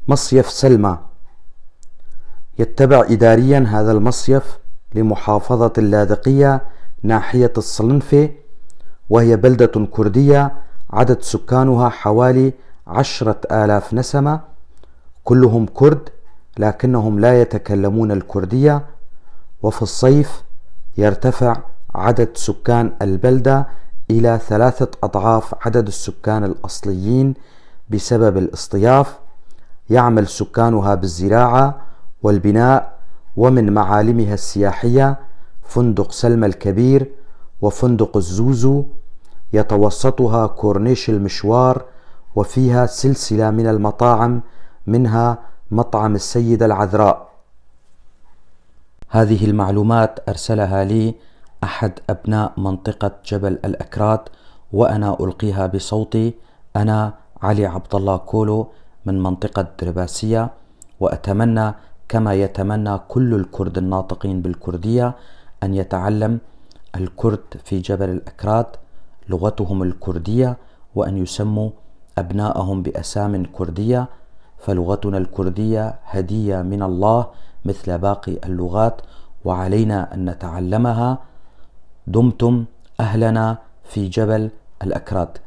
مصيف سلمى. يتبع إداريا هذا المصيف لمحافظة اللاذقية ناحية الصلنفة، وهي بلدة كردية عدد سكانها حوالي 10,000 نسمة، كلهم كرد لكنهم لا يتكلمون الكردية. وفي الصيف يرتفع عدد سكان البلدة إلى 3 أضعاف عدد السكان الأصليين بسبب الاصطياف. يعمل سكانها بالزراعة والبناء، ومن معالمها السياحية فندق سلمى الكبير وفندق الزوزو، يتوسطها كورنيش المشوار، وفيها سلسلة من المطاعم منها مطعم السيدة العذراء. هذه المعلومات أرسلها لي أحد أبناء منطقة جبل الأكراد، وأنا ألقيها بصوتي. أنا علي عبد الله كولو من منطقة درباسية، وأتمنى كما يتمنى كل الكرد الناطقين بالكردية أن يتعلم الكرد في جبل الأكراد لغتهم الكردية، وأن يسموا أبناءهم بأسام كردية، فلغتنا الكردية هدية من الله مثل باقي اللغات، وعلينا أن نتعلمها. دمتم أهلنا في جبل الأكراد.